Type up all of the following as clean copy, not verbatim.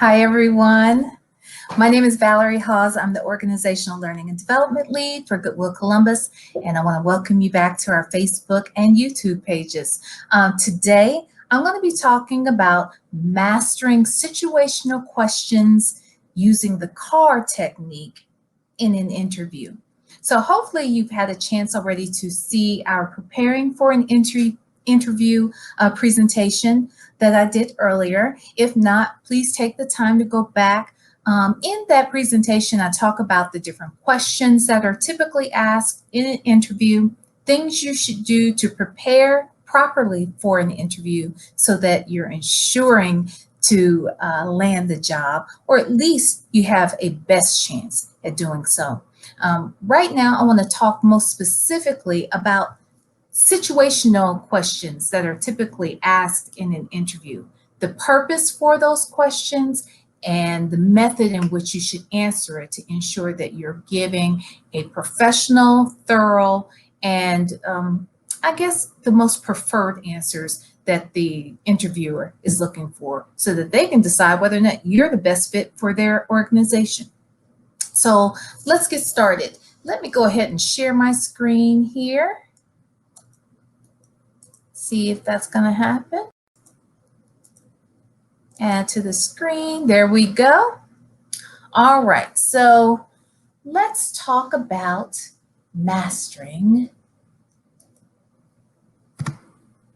Hi, everyone. My name is Valerie Hawes. I'm the Organizational Learning and Development Lead for Goodwill Columbus, and I want to welcome you back to our Facebook and YouTube pages. Today, I'm going to be talking about mastering situational questions using the CAR technique in an interview. So hopefully you've had a chance already to see our preparing for an interview presentation that I did earlier. If not, please take the time to go back. In that presentation, I talk about the different questions that are typically asked in an interview, things you should do to prepare properly for an interview so that you're ensuring to land the job, or at least you have a best chance at doing so. Right now, I want to talk most specifically about situational questions that are typically asked in an interview, the purpose for those questions, and the method in which you should answer it to ensure that you're giving a professional, thorough, and I guess the most preferred answers that the interviewer is looking for so that they can decide whether or not you're the best fit for their organization. So let's get started. Let me go ahead and share my screen here. See if that's going to happen. Add to the screen. There we go. All right, so let's talk about mastering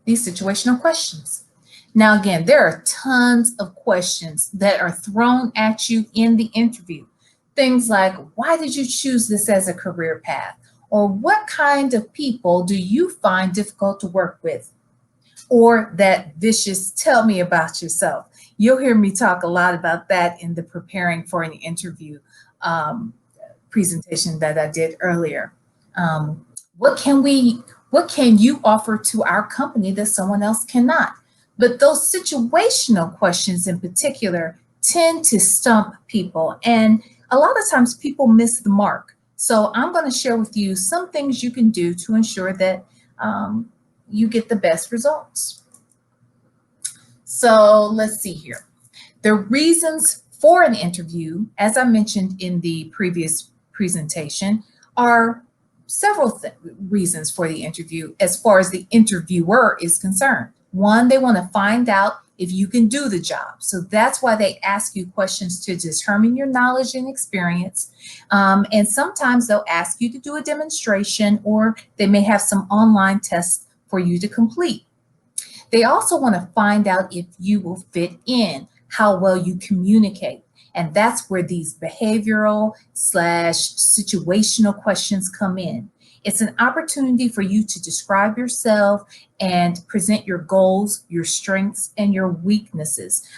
these situational questions. Now, again, there are tons of questions that are thrown at you in the interview. Things like, why did you choose this as a career path? Or what kind of people do you find difficult to work with? Or that vicious, tell me about yourself. You'll hear me talk a lot about that in the preparing for an interview presentation that I did earlier. What can you offer to our company that someone else cannot? But those situational questions in particular tend to stump people, and a lot of times people miss the mark. So I'm going to share with you some things you can do to ensure that you get the best results. So let's see here. The reasons for an interview, as I mentioned in the previous presentation, are several reasons for the interview as far as the interviewer is concerned. One, they want to find out if you can do the job. So that's why they ask you questions to determine your knowledge and experience. And sometimes they'll ask you to do a demonstration, or they may have some online tests for you to complete. They also want to find out if you will fit in, how well you communicate. And that's where these behavioral / situational questions come in. It's an opportunity for you to describe yourself and present your goals, your strengths, and your weaknesses.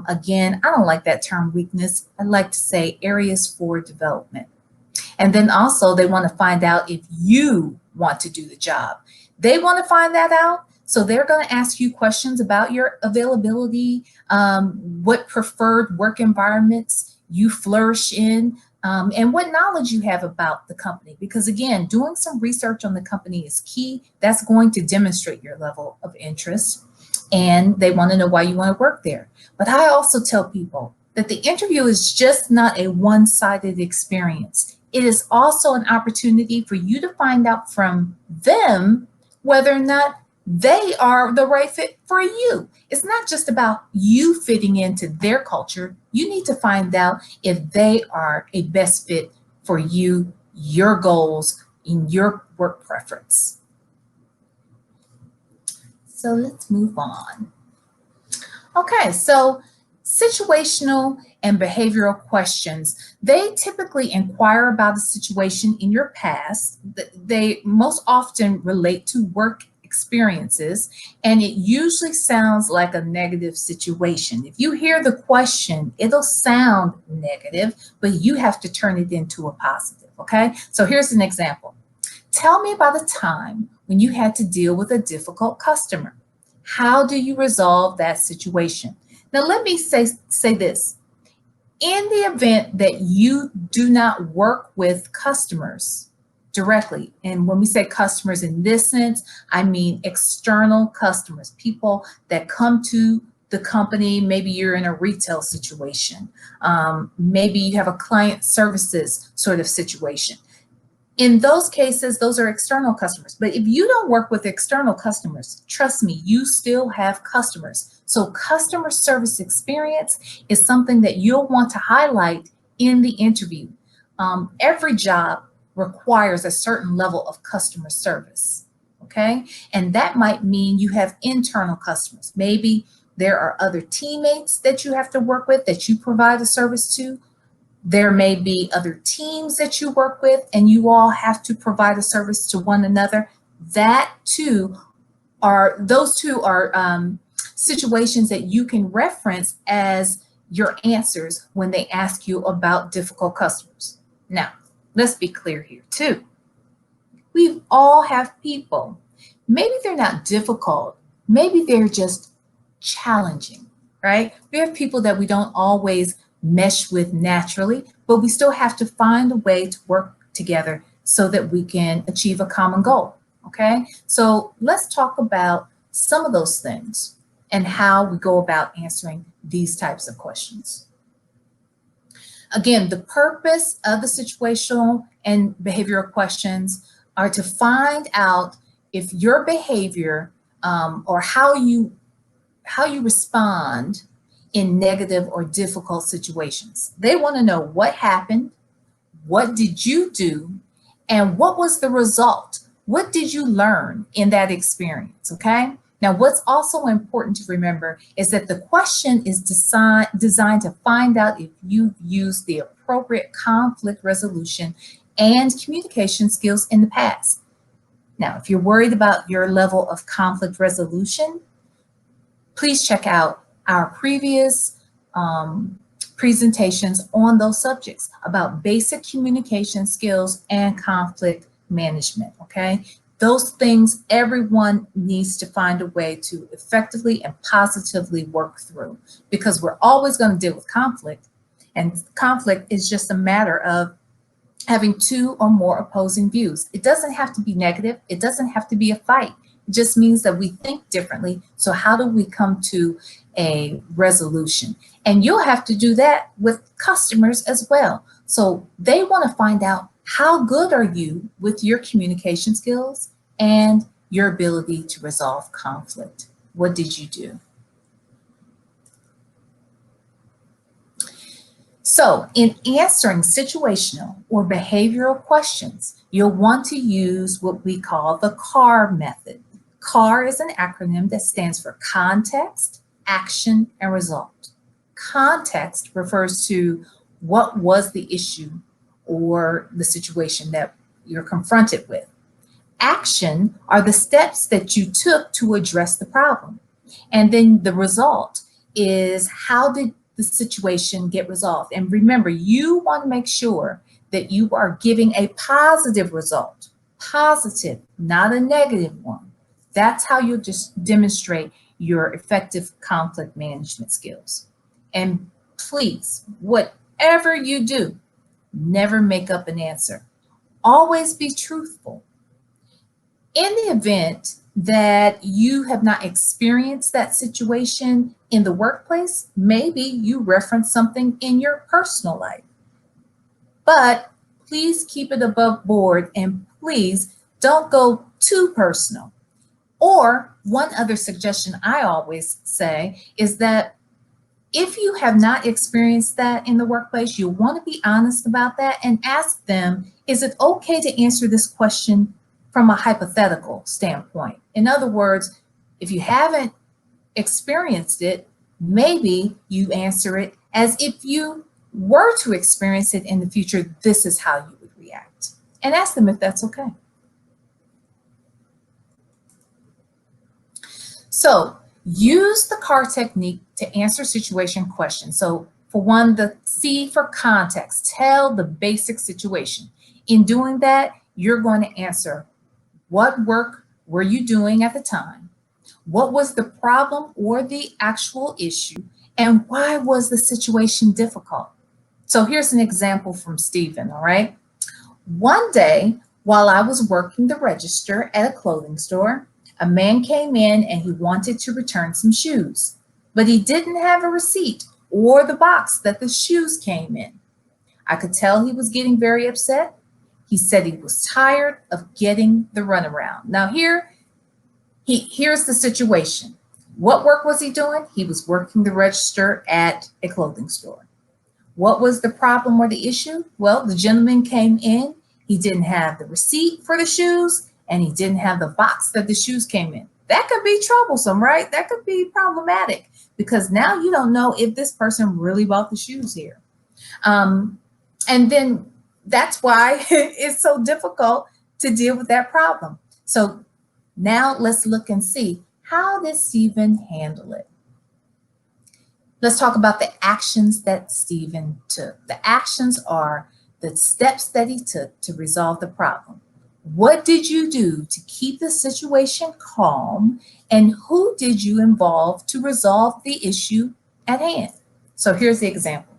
Again, I don't like that term weakness. I like to say areas for development. And then also they want to find out if you want to do the job. They want to find that out. So they're going to ask you questions about your availability, what preferred work environments you flourish in, and what knowledge you have about the company. Because again, doing some research on the company is key. That's going to demonstrate your level of interest. And they want to know why you want to work there. But I also tell people that the interview is just not a one-sided experience. It is also an opportunity for you to find out from them whether or not they are the right fit for you. It's not just about you fitting into their culture. You need to find out if they are a best fit for you, your goals, and your work preference. So let's move on. Okay, so situational and behavioral questions, they typically inquire about a situation in your past. They most often relate to work experiences, and it usually sounds like a negative situation. If you hear the question, it'll sound negative, but you have to turn it into a positive, okay? So here's an example. Tell me about a time when you had to deal with a difficult customer. How do you resolve that situation? Now, let me say this. In the event that you do not work with customers directly, and when we say customers in this sense, I mean external customers, people that come to the company, maybe you're in a retail situation. Maybe you have a client services sort of situation. In those cases, those are external customers. But if you don't work with external customers, trust me, you still have customers. So customer service experience is something that you'll want to highlight in the interview. Every job requires a certain level of customer service, okay? And that might mean you have internal customers. Maybe there are other teammates that you have to work with that you provide a service to. There may be other teams that you work with and you all have to provide a service to one another. Those two are situations that you can reference as your answers when they ask you about difficult customers. Now, let's be clear here too. We all have people. Maybe they're not difficult. Maybe they're just challenging, right? We have people that we don't always mesh with naturally, but we still have to find a way to work together so that we can achieve a common goal, okay? So let's talk about some of those things and how we go about answering these types of questions. Again, the purpose of the situational and behavioral questions are to find out if your behavior or how you respond in negative or difficult situations. They want to know what happened, what did you do, and what was the result? What did you learn in that experience, okay? Now, what's also important to remember is that the question is designed to find out if you've used the appropriate conflict resolution and communication skills in the past. Now, if you're worried about your level of conflict resolution, please check out our previous presentations on those subjects about basic communication skills and conflict management, okay? Those things everyone needs to find a way to effectively and positively work through because we're always going to deal with conflict, and conflict is just a matter of having two or more opposing views. It doesn't have to be negative. It doesn't have to be a fight. It just means that we think differently. So how do we come to a resolution? And you'll have to do that with customers as well. So they want to find out how good are you with your communication skills and your ability to resolve conflict. What did you do? So in answering situational or behavioral questions, you'll want to use what we call the CAR method. CAR is an acronym that stands for context, action, and result. Context refers to what was the issue or the situation that you're confronted with. Action are the steps that you took to address the problem. And then the result is how did the situation get resolved? And remember, you want to make sure that you are giving a positive result. Positive, not a negative one. That's how you'll just demonstrate your effective conflict management skills. And please, whatever you do, never make up an answer. Always be truthful. In the event that you have not experienced that situation in the workplace, maybe you reference something in your personal life. But please keep it above board and please don't go too personal. Or one other suggestion I always say is that if you have not experienced that in the workplace, you want to be honest about that and ask them, is it okay to answer this question from a hypothetical standpoint? In other words, if you haven't experienced it, maybe you answer it as if you were to experience it in the future, this is how you would react. And ask them if that's okay. So use the CAR technique to answer situation questions. So for one, the C for context, tell the basic situation. In doing that, you're going to answer, what work were you doing at the time? What was the problem or the actual issue? And why was the situation difficult? So here's an example from Stephen, all right? One day, while I was working the register at a clothing store, a man came in and he wanted to return some shoes. but he didn't have a receipt or the box that the shoes came in. I could tell he was getting very upset. He said he was tired of getting the runaround. Now here's the situation. What work was he doing? He was working the register at a clothing store. What was the problem or the issue? Well, the gentleman came in. He didn't have the receipt for the shoes, and he didn't have the box that the shoes came in. That could be troublesome, right? That could be problematic because now you don't know if this person really bought the shoes here. And then that's why it's so difficult to deal with that problem. So now let's look and see, how did Stephen handle it? Let's talk about the actions that Stephen took. The actions are the steps that he took to resolve the problem. What did you do to keep the situation calm, and who did you involve to resolve the issue at hand? So here's the example.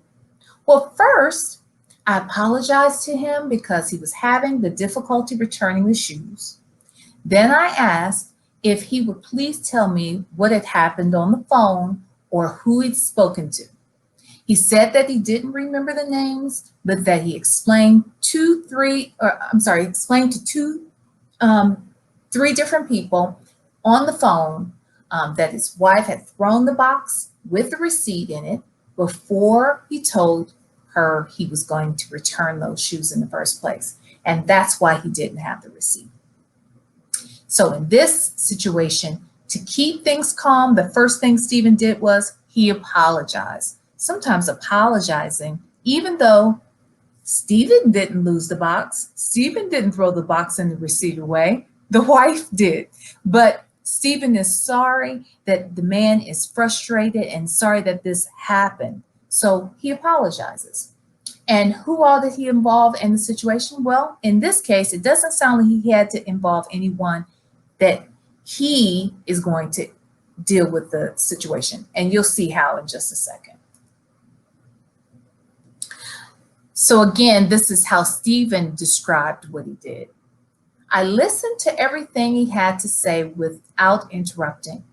Well, first, I apologized to him because he was having the difficulty returning the shoes. Then I asked if he would please tell me what had happened on the phone or who he'd spoken to. He said that he didn't remember the names, but that he explained to three different people on the phone that his wife had thrown the box with the receipt in it before he told her he was going to return those shoes in the first place. And that's why he didn't have the receipt. So in this situation, to keep things calm, the first thing Stephen did was he apologized. Sometimes apologizing, even though Stephen didn't lose the box, Stephen didn't throw the box and the receipt away, the wife did. But Stephen is sorry that the man is frustrated and sorry that this happened. So he apologizes. And who all did he involve in the situation? Well, in this case, it doesn't sound like he had to involve anyone that he is going to deal with the situation. And you'll see how in just a second. So again, this is how Stephen described what he did. I listened to everything he had to say without interrupting.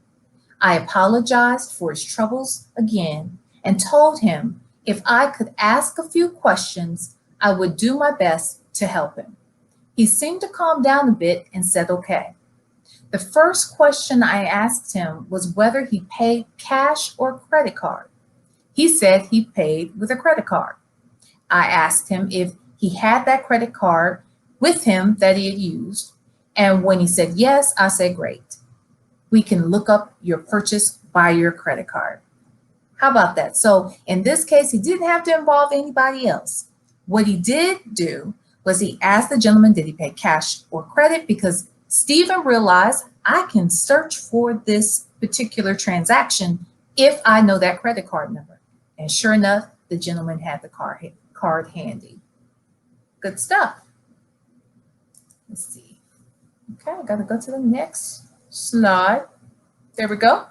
I apologized for his troubles again and told him if I could ask a few questions, I would do my best to help him. He seemed to calm down a bit and said, okay. The first question I asked him was whether he paid cash or credit card. He said he paid with a credit card. I asked him if he had that credit card with him that he had used. And when he said yes, I said, great. We can look up your purchase by your credit card. How about that? So in this case, he didn't have to involve anybody else. What he did do was he asked the gentleman, did he pay cash or credit? Because Stephen realized I can search for this particular transaction if I know that credit card number. And sure enough, the gentleman had the card handy. Good stuff. Let's see. Okay, I gotta go to the next slide. There we go.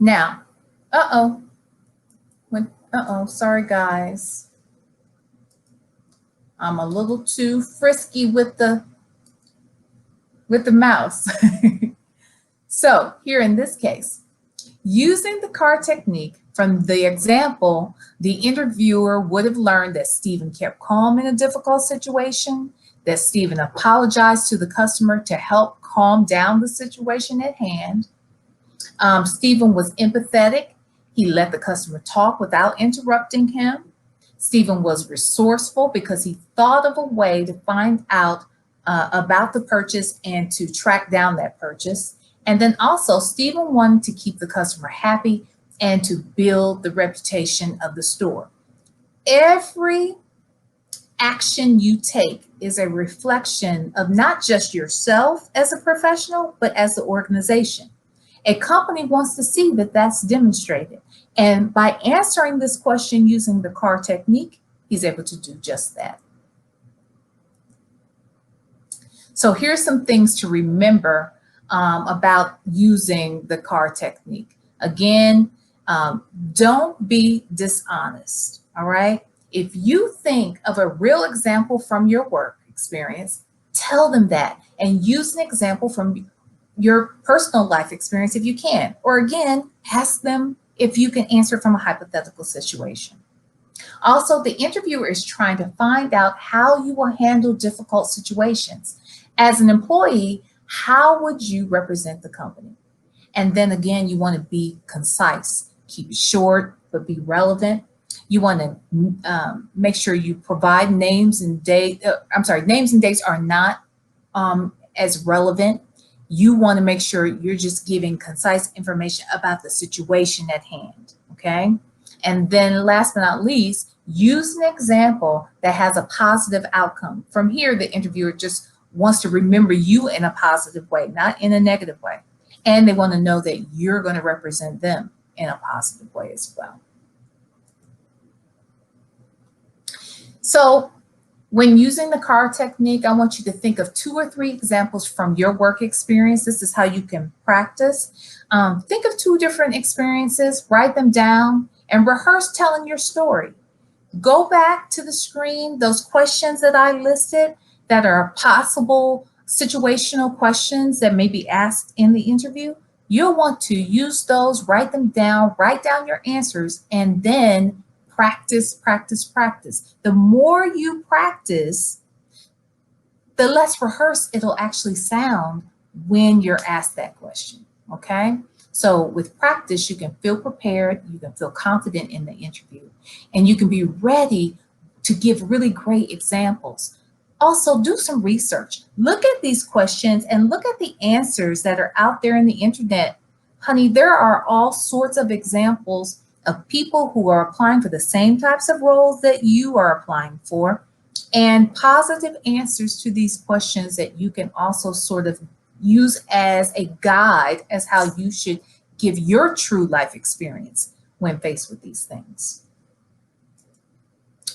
Now, sorry guys. I'm a little too frisky with the mouse. So here in this case, using the card technique from the example, the interviewer would have learned that Stephen kept calm in a difficult situation, that Stephen apologized to the customer to help calm down the situation at hand. Stephen was empathetic. He let the customer talk without interrupting him. Stephen was resourceful because he thought of a way to find out about the purchase and to track down that purchase. And then also Stephen wanted to keep the customer happy and to build the reputation of the store. Every action you take is a reflection of not just yourself as a professional, but as the organization. A company wants to see that that's demonstrated. And by answering this question using the CAR technique, he's able to do just that. So here's some things to remember about using the CAR technique. Again, don't be dishonest, all right? If you think of a real example from your work experience, tell them that and use an example from your personal life experience if you can, or again, ask them if you can answer from a hypothetical situation. Also, the interviewer is trying to find out how you will handle difficult situations. As an employee, how would you represent the company? And then again, you want to be concise, keep it short, but be relevant. You want to make sure you provide names and date. Names and dates are not as relevant. You want to make sure you're just giving concise information about the situation at hand. Okay. And then last but not least, use an example that has a positive outcome. From here, the interviewer just wants to remember you in a positive way, not in a negative way. And they want to know that you're going to represent them in a positive way as well. So when using the card technique, I want you to think of 2 or 3 examples from your work experience. This is how you can practice. Think of 2 different experiences, write them down, and rehearse telling your story. Go back to the screen, those questions that I listed that are possible situational questions that may be asked in the interview. You'll want to use those, write them down, write down your answers, and then practice, practice, practice. The more you practice, the less rehearsed it'll actually sound when you're asked that question, okay? So with practice, you can feel prepared, you can feel confident in the interview, and you can be ready to give really great examples. Also, do some research. Look at these questions and look at the answers that are out there in the internet. Honey, there are all sorts of examples of people who are applying for the same types of roles that you are applying for, and positive answers to these questions that you can also sort of use as a guide as how you should give your true life experience when faced with these things.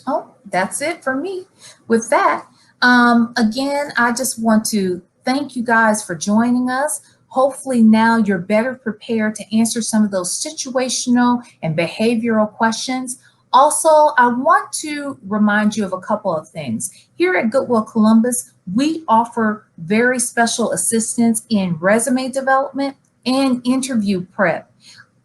Oh, that's it for me. With that, again, I just want to thank you guys for joining us. Hopefully now you're better prepared to answer some of those situational and behavioral questions. Also, I want to remind you of a couple of things. Here at Goodwill Columbus, we offer very special assistance in resume development and interview prep,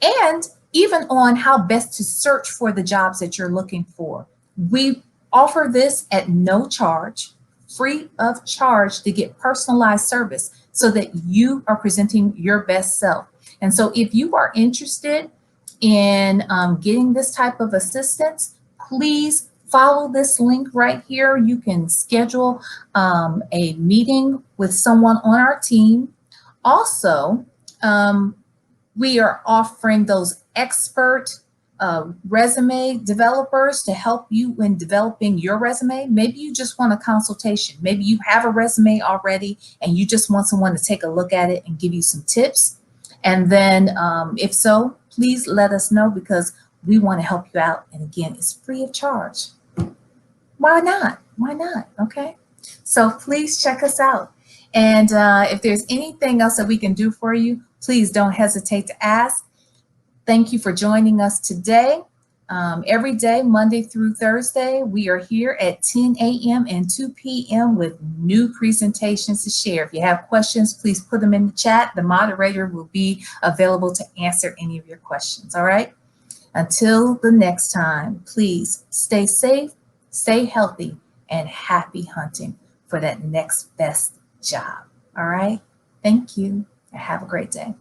and even on how best to search for the jobs that you're looking for. We offer this at no charge, free of charge, to get personalized service so that you are presenting your best self. And so if you are interested in getting this type of assistance, please follow this link right here. You can schedule a meeting with someone on our team. Also, we are offering those expert resume developers to help you in developing your resume. Maybe you just want a consultation. Maybe you have a resume already and you just want someone to take a look at it and give you some tips. And then if so, please let us know, because we want to help you out. And again, it's free of charge. Why not? Why not? Okay. So please check us out. And if there's anything else that we can do for you, please don't hesitate to ask. Thank you for joining us today. Every day, Monday through Thursday, we are here at 10 a.m. and 2 p.m. with new presentations to share. If you have questions, please put them in the chat. The moderator will be available to answer any of your questions, all right? Until the next time, please stay safe, stay healthy, and happy hunting for that next best job, all right? Thank you, and have a great day.